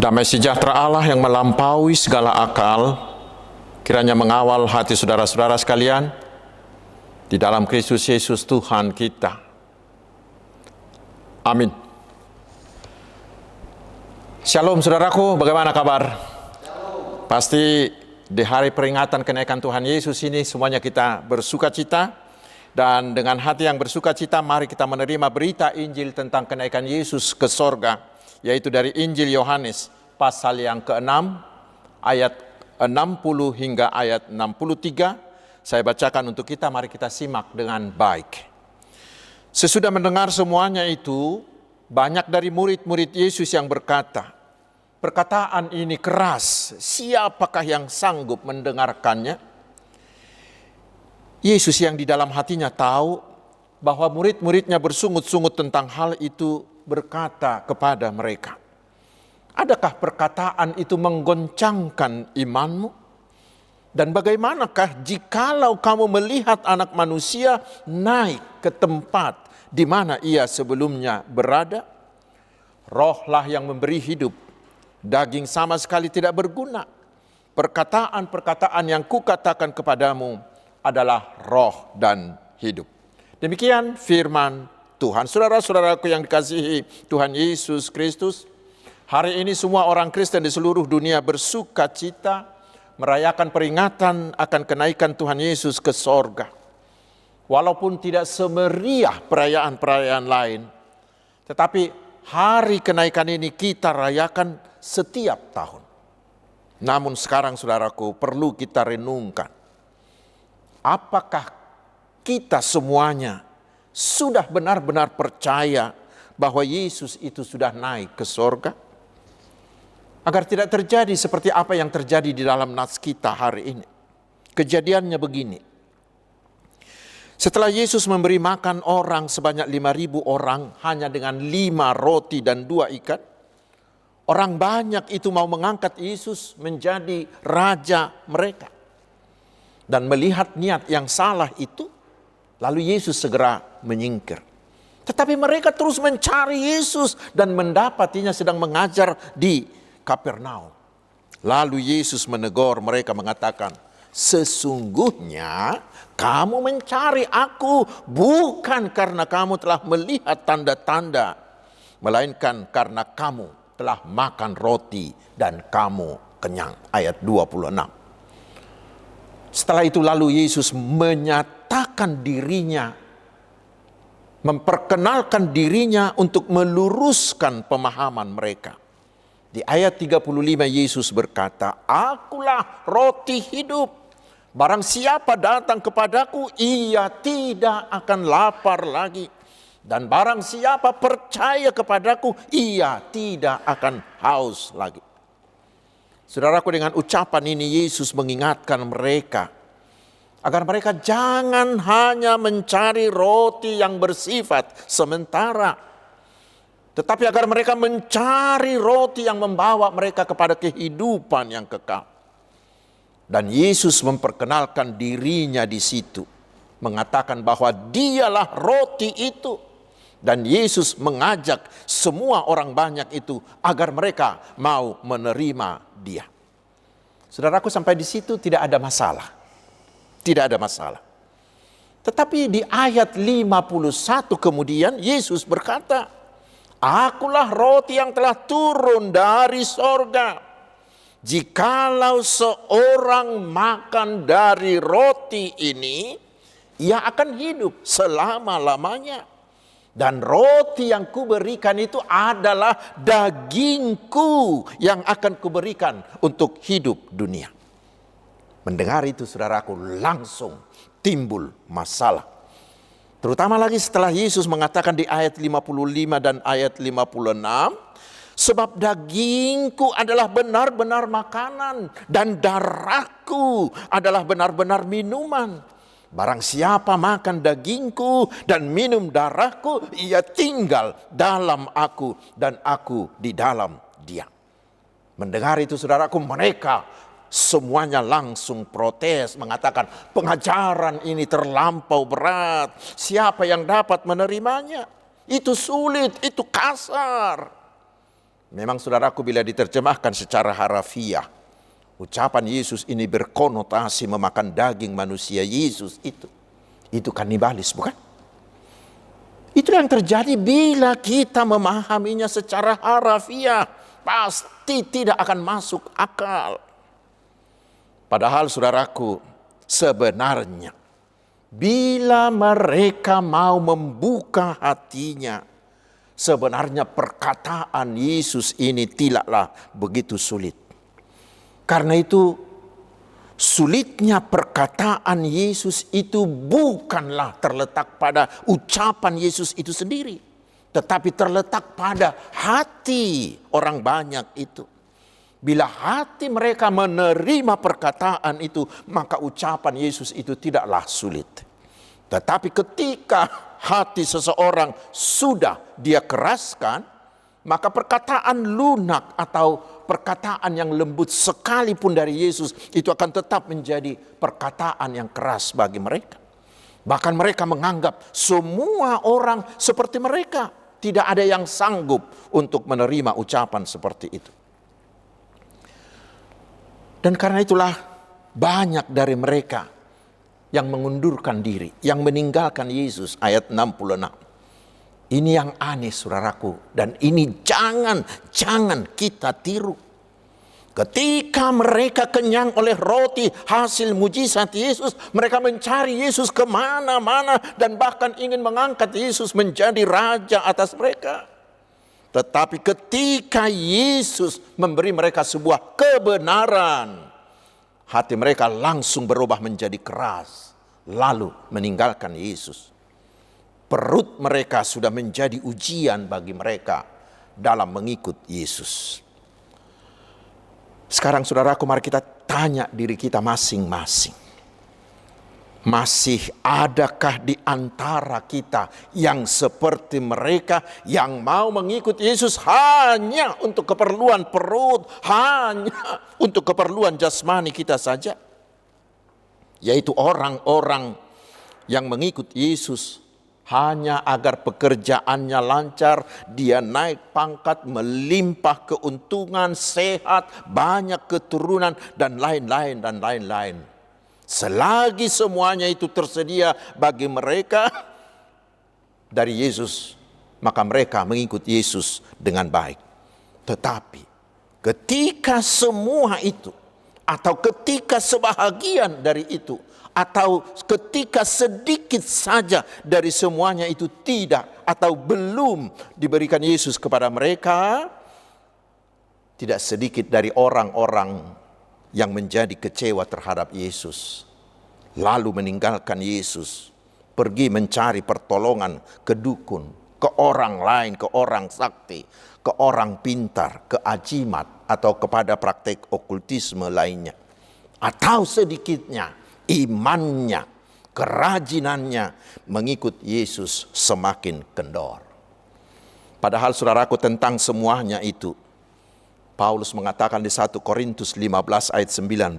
Damai sejahtera Allah yang melampaui segala akal, kiranya mengawal hati saudara-saudara sekalian di dalam Kristus Yesus Tuhan kita. Amin. Shalom saudaraku, bagaimana kabar? Shalom. Pasti di hari peringatan kenaikan Tuhan Yesus ini semuanya kita bersuka cita. Dan dengan hati yang bersuka cita, mari kita menerima berita Injil tentang kenaikan Yesus ke sorga, yaitu dari Injil Yohanes pasal yang ke-6 ayat 60 hingga ayat 63. Saya bacakan untuk kita, mari kita simak dengan baik. Sesudah mendengar semuanya itu, banyak dari murid-murid Yesus yang berkata, "Perkataan ini keras, siapakah yang sanggup mendengarkannya?" Yesus yang di dalam hatinya tahu bahwa murid-muridnya bersungut-sungut tentang hal itu, berkata kepada mereka, "Adakah perkataan itu menggoncangkan imanmu? Dan bagaimanakah jikalau kamu melihat Anak Manusia naik ke tempat di mana ia sebelumnya berada? Rohlah yang memberi hidup, daging sama sekali tidak berguna. Perkataan-perkataan yang kukatakan kepadamu adalah roh dan hidup." Demikian firman Tuhan. Saudara-saudaraku yang dikasihi Tuhan Yesus Kristus, hari ini semua orang Kristen di seluruh dunia bersuka cita merayakan peringatan akan kenaikan Tuhan Yesus ke sorga. Walaupun tidak semeriah perayaan-perayaan lain, tetapi hari kenaikan ini kita rayakan setiap tahun. Namun sekarang saudaraku, perlu kita renungkan, apakah kita semuanya sudah benar-benar percaya bahwa Yesus itu sudah naik ke sorga? Agar tidak terjadi seperti apa yang terjadi di dalam nas kita hari ini. Kejadiannya begini. Setelah Yesus memberi makan orang sebanyak 5.000 orang hanya dengan 5 roti dan 2 ikan, orang banyak itu mau mengangkat Yesus menjadi raja mereka. Dan melihat niat yang salah itu, lalu Yesus segera menyingkir. Tetapi mereka terus mencari Yesus dan mendapatinya sedang mengajar di Kapernaum. Lalu Yesus menegur mereka mengatakan, "Sesungguhnya kamu mencari aku bukan karena kamu telah melihat tanda-tanda, melainkan karena kamu telah makan roti dan kamu kenyang." Ayat 26. Setelah itu lalu Yesus menyatakan dirinya, memperkenalkan dirinya untuk meluruskan pemahaman mereka. Di ayat 35 Yesus berkata, "Akulah roti hidup. Barang siapa datang kepadaku, ia tidak akan lapar lagi. Dan barang siapa percaya kepadaku, ia tidak akan haus lagi." Saudaraku, dengan ucapan ini Yesus mengingatkan mereka agar mereka jangan hanya mencari roti yang bersifat sementara, tetapi agar mereka mencari roti yang membawa mereka kepada kehidupan yang kekal. Dan Yesus memperkenalkan dirinya di situ, mengatakan bahwa dialah roti itu. Dan Yesus mengajak semua orang banyak itu agar mereka mau menerima Dia. Saudaraku, sampai di situ tidak ada masalah. Tidak ada masalah. Tetapi di ayat 51 kemudian Yesus berkata, "Akulah roti yang telah turun dari sorga. Jikalau seorang makan dari roti ini, ia akan hidup selama-lamanya. Dan roti yang kuberikan itu adalah dagingku yang akan kuberikan untuk hidup dunia." Mendengar itu saudaraku, langsung timbul masalah. Terutama lagi setelah Yesus mengatakan di ayat 55 dan ayat 56, "Sebab dagingku adalah benar-benar makanan dan darahku adalah benar-benar minuman. Barang siapa makan dagingku dan minum darahku, ia tinggal dalam aku dan aku di dalam dia." Mendengar itu saudaraku, mereka semuanya langsung protes, mengatakan pengajaran ini terlampau berat. Siapa yang dapat menerimanya? Itu sulit, itu kasar. Memang saudaraku, bila diterjemahkan secara harafiah, ucapan Yesus ini berkonotasi memakan daging manusia Yesus itu kanibalis, bukan? Itu yang terjadi bila kita memahaminya secara harafiah, pasti tidak akan masuk akal. Padahal saudaraku, sebenarnya bila mereka mau membuka hatinya, sebenarnya perkataan Yesus ini tidaklah begitu sulit. Karena itu sulitnya perkataan Yesus itu bukanlah terletak pada ucapan Yesus itu sendiri, tetapi terletak pada hati orang banyak itu. Bila hati mereka menerima perkataan itu, maka ucapan Yesus itu tidaklah sulit. Tetapi ketika hati seseorang sudah dia keraskan, maka perkataan lunak atau perkataan yang lembut sekalipun dari Yesus itu akan tetap menjadi perkataan yang keras bagi mereka. Bahkan mereka menganggap semua orang seperti mereka. Tidak ada yang sanggup untuk menerima ucapan seperti itu. Dan karena itulah banyak dari mereka yang mengundurkan diri, yang meninggalkan Yesus. Ayat 66. Ini yang aneh saudaraku, dan ini jangan kita tiru. Ketika mereka kenyang oleh roti hasil mujizat Yesus, mereka mencari Yesus kemana-mana dan bahkan ingin mengangkat Yesus menjadi raja atas mereka. Tetapi ketika Yesus memberi mereka sebuah kebenaran, hati mereka langsung berubah menjadi keras, lalu meninggalkan Yesus. Perut mereka sudah menjadi ujian bagi mereka dalam mengikut Yesus. Sekarang saudaraku, mari kita tanya diri kita masing-masing. Masih adakah di antara kita yang seperti mereka yang mau mengikut Yesus hanya untuk keperluan perut, hanya untuk keperluan jasmani kita saja? Yaitu orang-orang yang mengikut Yesus hanya agar pekerjaannya lancar, dia naik pangkat, melimpah keuntungan, sehat, banyak keturunan, dan lain-lain. Selagi semuanya itu tersedia bagi mereka dari Yesus, maka mereka mengikut Yesus dengan baik. Tetapi ketika semua itu, atau ketika sebahagian dari itu, atau ketika sedikit saja dari semuanya itu tidak atau belum diberikan Yesus kepada mereka, tidak sedikit dari orang-orang yang menjadi kecewa terhadap Yesus, lalu meninggalkan Yesus, pergi mencari pertolongan ke dukun, ke orang lain, ke orang sakti, ke orang pintar, ke ajimat, atau kepada praktek okultisme lainnya. Atau sedikitnya imannya, kerajinannya mengikut Yesus semakin kendor. Padahal saudaraku, tentang semuanya itu Paulus mengatakan di 1 Korintus 15 ayat 19,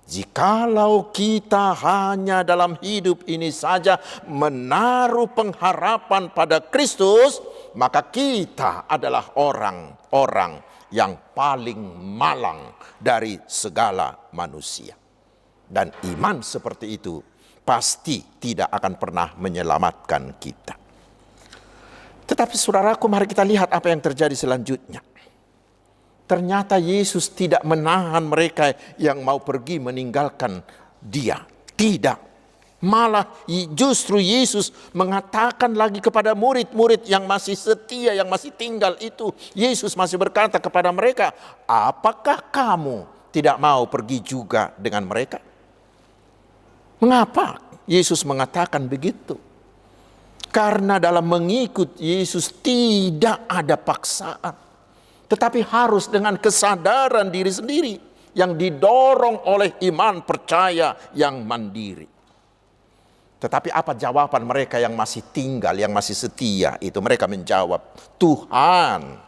jikalau kita hanya dalam hidup ini saja menaruh pengharapan pada Kristus, maka kita adalah orang-orang yang paling malang dari segala manusia. Dan iman seperti itu pasti tidak akan pernah menyelamatkan kita. Tetapi saudaraku, mari kita lihat apa yang terjadi selanjutnya. Ternyata Yesus tidak menahan mereka yang mau pergi meninggalkan dia. Tidak. Malah justru Yesus mengatakan lagi kepada murid-murid yang masih setia, yang masih tinggal itu. Yesus masih berkata kepada mereka, apakah kamu tidak mau pergi juga dengan mereka? Mengapa Yesus mengatakan begitu? Karena dalam mengikut Yesus tidak ada paksaan. Tetapi harus dengan kesadaran diri sendiri yang didorong oleh iman percaya yang mandiri. Tetapi apa jawaban mereka yang masih tinggal, yang masih setia itu? Mereka menjawab, Tuhan,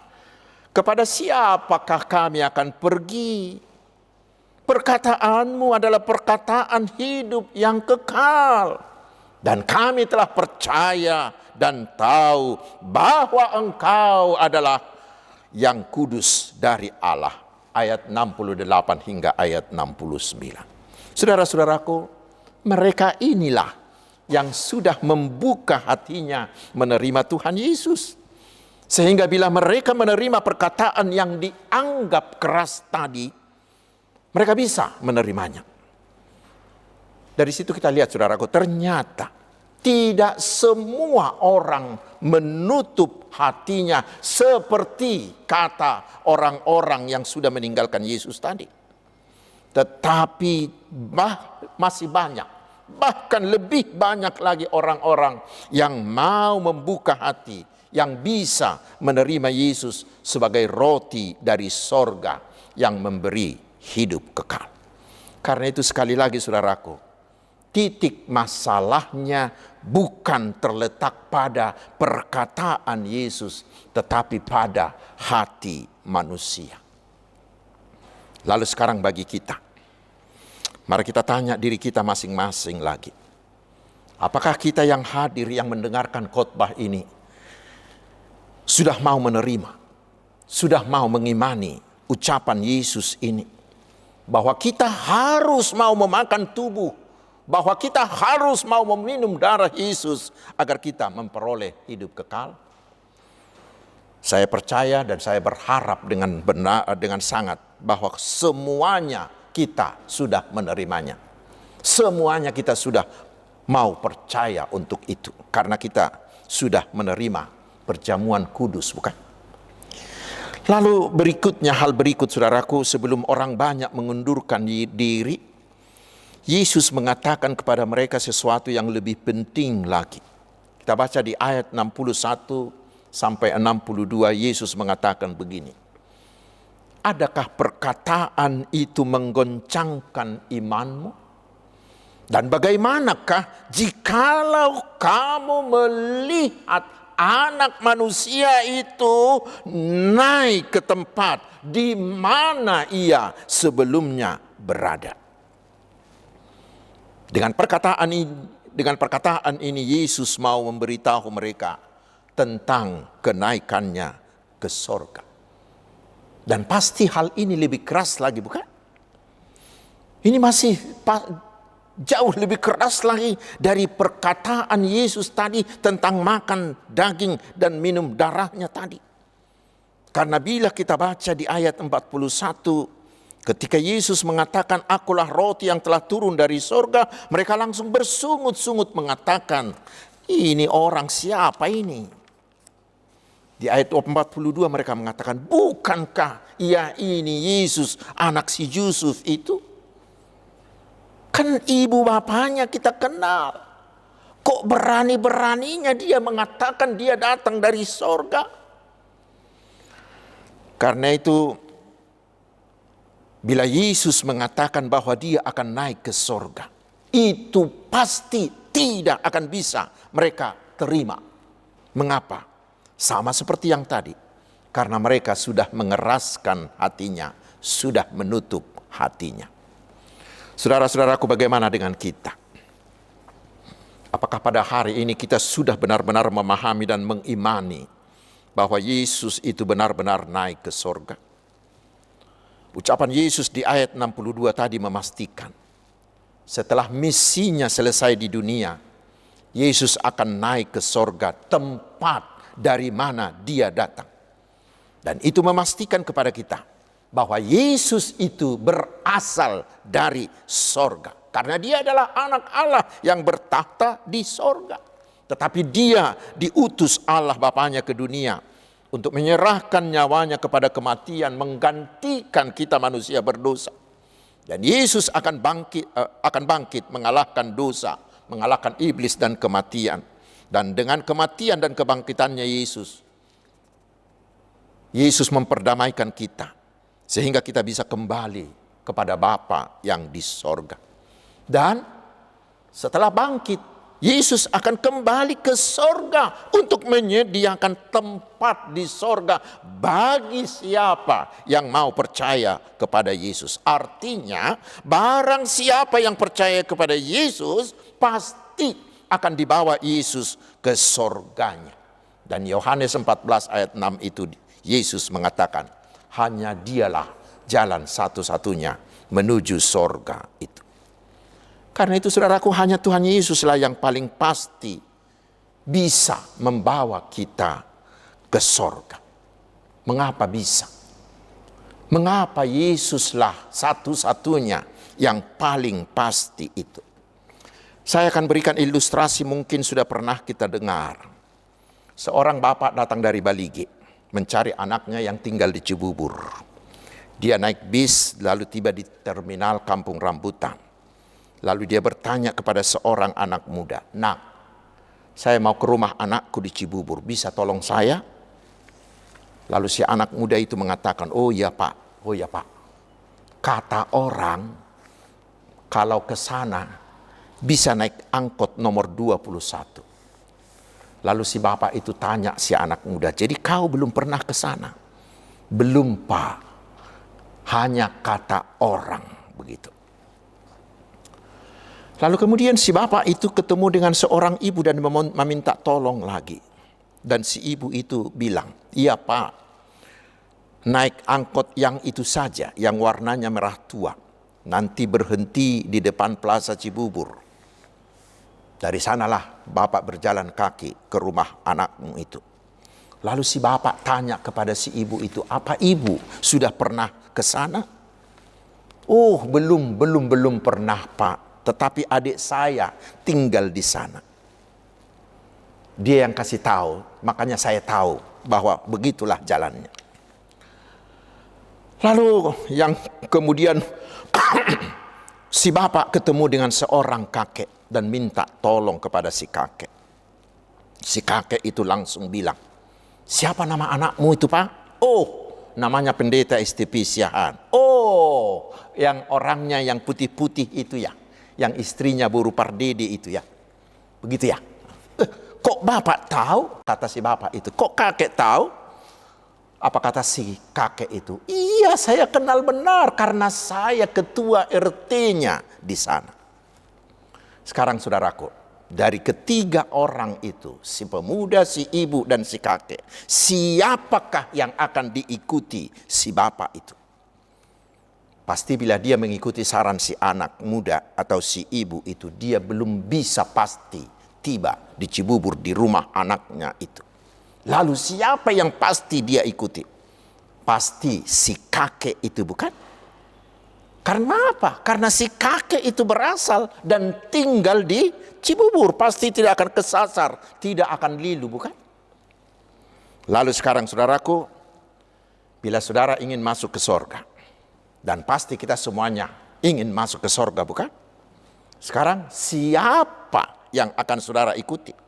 kepada siapakah kami akan pergi? Perkataanmu adalah perkataan hidup yang kekal. Dan kami telah percaya dan tahu bahwa Engkau adalah yang kudus dari Allah. Ayat 68 hingga ayat 69. Saudara-saudaraku, mereka inilah yang sudah membuka hatinya menerima Tuhan Yesus. Sehingga bila mereka menerima perkataan yang dianggap keras tadi, mereka bisa menerimanya. Dari situ kita lihat, saudaraku, ternyata tidak semua orang menutup hatinya seperti kata orang-orang yang sudah meninggalkan Yesus tadi. Tetapi masih banyak, bahkan lebih banyak lagi orang-orang yang mau membuka hati, yang bisa menerima Yesus sebagai roti dari sorga yang memberi hidup kekal. Karena itu sekali lagi, saudaraku, titik masalahnya bukan terletak pada perkataan Yesus, tetapi pada hati manusia. Lalu sekarang bagi kita, mari kita tanya diri kita masing-masing lagi. Apakah kita yang hadir, yang mendengarkan khotbah ini, sudah mau menerima, sudah mau mengimani ucapan Yesus ini, bahwa kita harus mau memakan tubuh, bahwa kita harus mau meminum darah Yesus agar kita memperoleh hidup kekal? Saya percaya dan saya berharap dengan sangat bahwa semuanya kita sudah menerimanya. Semuanya kita sudah mau percaya untuk itu, karena kita sudah menerima perjamuan kudus, bukan? Lalu berikutnya, hal berikut, saudaraku, sebelum orang banyak mengundurkan diri, Yesus mengatakan kepada mereka sesuatu yang lebih penting lagi. Kita baca di ayat 61 sampai 62, Yesus mengatakan begini. Adakah perkataan itu menggoncangkan imanmu? Dan bagaimanakah jikalau kamu melihat Anak Manusia itu naik ke tempat di mana ia sebelumnya berada? Dengan perkataan ini Yesus mau memberitahu mereka tentang kenaikannya ke sorga. Dan pasti hal ini lebih keras lagi, bukan? Ini masih jauh lebih keras lagi dari perkataan Yesus tadi tentang makan daging dan minum darahnya tadi. Karena bila kita baca di ayat 41, ketika Yesus mengatakan, "Akulah roti yang telah turun dari sorga," mereka langsung bersungut-sungut mengatakan, "Ini orang siapa ini?" Di ayat 42 mereka mengatakan, "Bukankah ia ini Yesus, anak si Yusuf itu? Kan ibu bapaknya kita kenal. Kok berani-beraninya dia mengatakan dia datang dari sorga?" Karena itu, bila Yesus mengatakan bahwa dia akan naik ke sorga, itu pasti tidak akan bisa mereka terima. Mengapa? Sama seperti yang tadi. Karena mereka sudah mengeraskan hatinya, sudah menutup hatinya. Saudara-saudaraku, bagaimana dengan kita? Apakah pada hari ini kita sudah benar-benar memahami dan mengimani bahwa Yesus itu benar-benar naik ke sorga? Ucapan Yesus di ayat 62 tadi memastikan, setelah misinya selesai di dunia, Yesus akan naik ke sorga, tempat dari mana dia datang. Dan itu memastikan kepada kita bahwa Yesus itu berasal dari sorga. Karena dia adalah anak Allah yang bertakhta di sorga. Tetapi dia diutus Allah Bapanya ke dunia untuk menyerahkan nyawanya kepada kematian, menggantikan kita manusia berdosa. Dan Yesus akan bangkit mengalahkan dosa, mengalahkan iblis dan kematian. Dan dengan kematian dan kebangkitannya Yesus memperdamaikan kita, sehingga kita bisa kembali kepada Bapa yang di sorga. Dan setelah bangkit, Yesus akan kembali ke sorga untuk menyediakan tempat di sorga bagi siapa yang mau percaya kepada Yesus. Artinya, barang siapa yang percaya kepada Yesus, pasti akan dibawa Yesus ke sorganya. Dan Yohanes 14 ayat 6 itu Yesus mengatakan, hanya dialah jalan satu-satunya menuju sorga itu. Karena itu saudaraku, hanya Tuhan Yesuslah yang paling pasti bisa membawa kita ke sorga. Mengapa bisa? Mengapa Yesuslah satu-satunya yang paling pasti itu? Saya akan berikan ilustrasi, mungkin sudah pernah kita dengar. Seorang bapak datang dari Balige mencari anaknya yang tinggal di Cibubur. Dia naik bis lalu tiba di terminal Kampung Rambutan. Lalu dia bertanya kepada seorang anak muda, "Nak, saya mau ke rumah anakku di Cibubur, bisa tolong saya?" Lalu si anak muda itu mengatakan, oh ya pak, kata orang kalau ke sana bisa naik angkot nomor 21. Lalu si bapak itu tanya si anak muda, jadi kau belum pernah ke sana? Belum pak, hanya kata orang, begitu. Lalu kemudian si bapak itu ketemu dengan seorang ibu dan meminta tolong lagi. Dan si ibu itu bilang, iya pak, naik angkot yang itu saja, yang warnanya merah tua. Nanti berhenti di depan Plaza Cibubur. Dari sanalah bapak berjalan kaki ke rumah anakmu itu. Lalu si bapak tanya kepada si ibu itu, apa ibu sudah pernah ke sana? Oh belum pernah pak, tetapi adik saya tinggal di sana. Dia yang kasih tahu, makanya saya tahu bahwa begitulah jalannya. Lalu yang kemudian si bapak ketemu dengan seorang kakek dan minta tolong kepada si kakek. Si kakek itu langsung bilang, siapa nama anakmu itu pak? Oh, namanya pendeta STP Siahaan. Oh, yang orangnya yang putih-putih itu ya, yang istrinya Buru Pardede itu ya. Begitu ya. Kok bapak tahu? Kata si bapak itu. Kok kakek tahu? Apa kata si kakek itu? Iya, saya kenal benar karena saya ketua RT-nya di sana. Sekarang saudaraku, dari ketiga orang itu, si pemuda, si ibu, dan si kakek, siapakah yang akan diikuti si bapak itu? Pasti bila dia mengikuti saran si anak muda atau si ibu itu, dia belum bisa pasti tiba di Cibubur di rumah anaknya itu. Lalu siapa yang pasti dia ikuti? Pasti si kakek itu, bukan? Karena apa? Karena si kakek itu berasal dan tinggal di Cibubur. Pasti tidak akan kesasar, tidak akan lilu, bukan? Lalu sekarang saudaraku, bila saudara ingin masuk ke sorga, dan pasti kita semuanya ingin masuk ke sorga, bukan? Sekarang siapa yang akan saudara ikuti?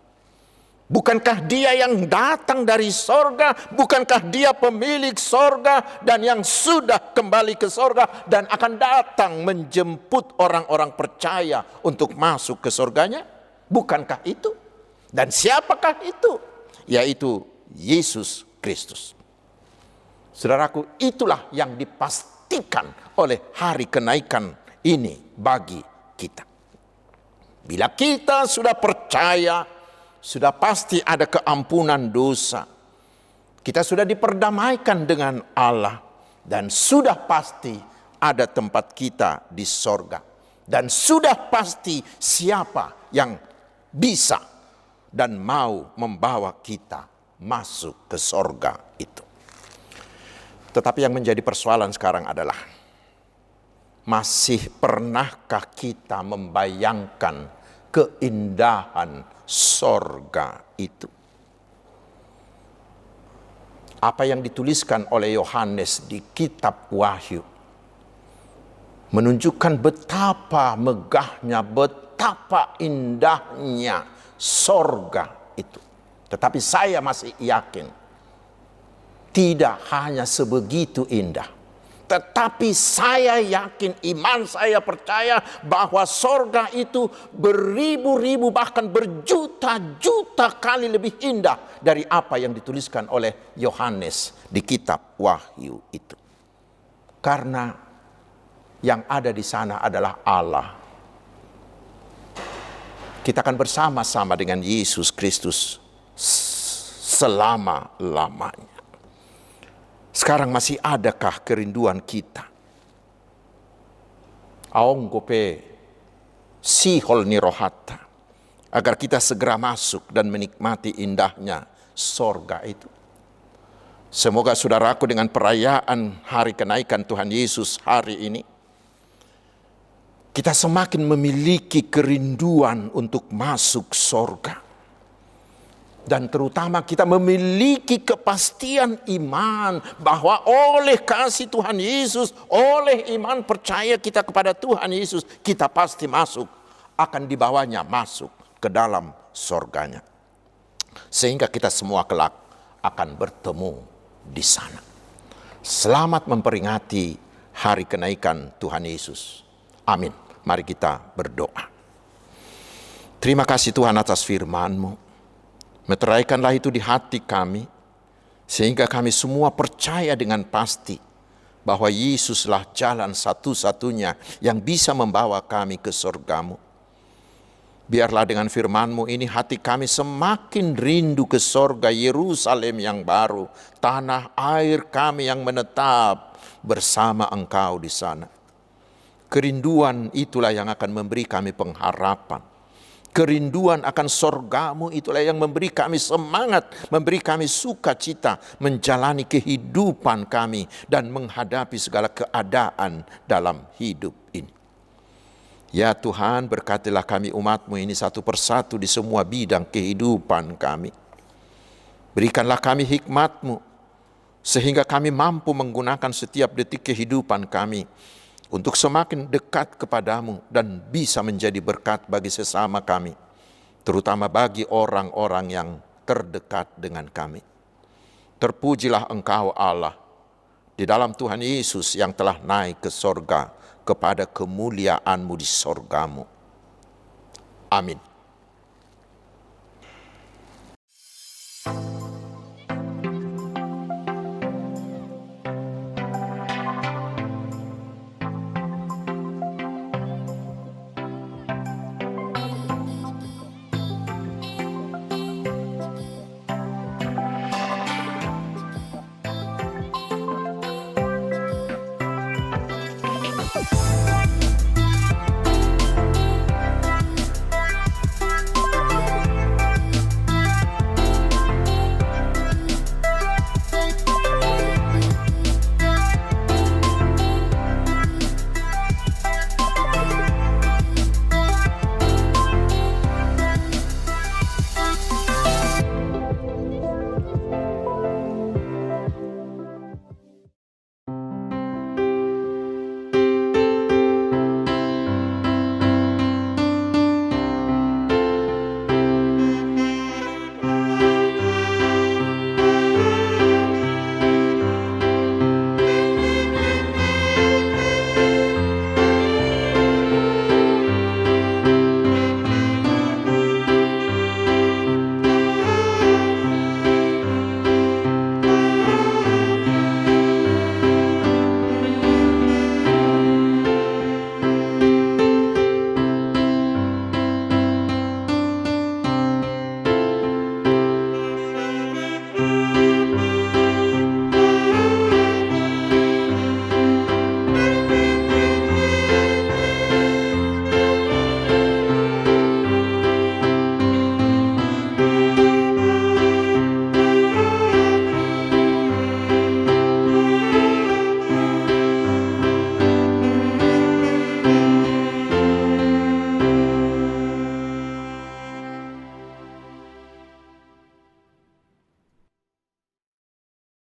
Bukankah dia yang datang dari sorga? Bukankah dia pemilik sorga dan yang sudah kembali ke sorga dan akan datang menjemput orang-orang percaya untuk masuk ke sorganya? Bukankah itu? Dan siapakah itu? Yaitu Yesus Kristus. Saudaraku, itulah yang dipastikan oleh hari kenaikan ini bagi kita. Bila kita sudah percaya, sudah pasti ada keampunan dosa. Kita sudah diperdamaikan dengan Allah. Dan sudah pasti ada tempat kita di sorga. Dan sudah pasti siapa yang bisa dan mau membawa kita masuk ke sorga itu. Tetapi yang menjadi persoalan sekarang adalah, masih pernahkah kita membayangkan keindahan sorga itu? Apa yang dituliskan oleh Yohanes di kitab Wahyu menunjukkan betapa megahnya, betapa indahnya sorga itu. Tetapi saya masih yakin tidak hanya sebegitu indah. Tetapi saya yakin, iman saya percaya bahwa sorga itu beribu-ribu bahkan berjuta-juta kali lebih indah dari apa yang dituliskan oleh Yohanes di kitab Wahyu itu. Karena yang ada di sana adalah Allah. Kita akan bersama-sama dengan Yesus Kristus selama-lamanya. Sekarang masih adakah kerinduan kita? Aong gope sihol ni rohata, agar kita segera masuk dan menikmati indahnya sorga itu. Semoga saudaraku dengan perayaan hari kenaikan Tuhan Yesus hari ini, kita semakin memiliki kerinduan untuk masuk sorga. Dan terutama kita memiliki kepastian iman bahwa oleh kasih Tuhan Yesus, oleh iman percaya kita kepada Tuhan Yesus, kita pasti masuk, akan dibawanya masuk ke dalam sorganya. Sehingga kita semua kelak akan bertemu di sana. Selamat memperingati hari kenaikan Tuhan Yesus. Amin. Mari kita berdoa. Terima kasih Tuhan atas firman-Mu. Meteraikanlah itu di hati kami, sehingga kami semua percaya dengan pasti bahwa Yesuslah jalan satu-satunya yang bisa membawa kami ke surga-Mu. Biarlah dengan firman-Mu ini hati kami semakin rindu ke surga Yerusalem yang baru, tanah air kami yang menetap bersama Engkau di sana. Kerinduan itulah yang akan memberi kami pengharapan. Kerinduan akan sorgamu itulah yang memberi kami semangat, memberi kami sukacita menjalani kehidupan kami dan menghadapi segala keadaan dalam hidup ini. Ya Tuhan, berkatilah kami umat-Mu ini satu persatu di semua bidang kehidupan kami. Berikanlah kami hikmat-Mu, sehingga kami mampu menggunakan setiap detik kehidupan kami untuk semakin dekat kepadamu dan bisa menjadi berkat bagi sesama kami, terutama bagi orang-orang yang terdekat dengan kami. Terpujilah Engkau Allah di dalam Tuhan Yesus yang telah naik ke sorga kepada kemuliaan-Mu di sorga-Mu. Amin.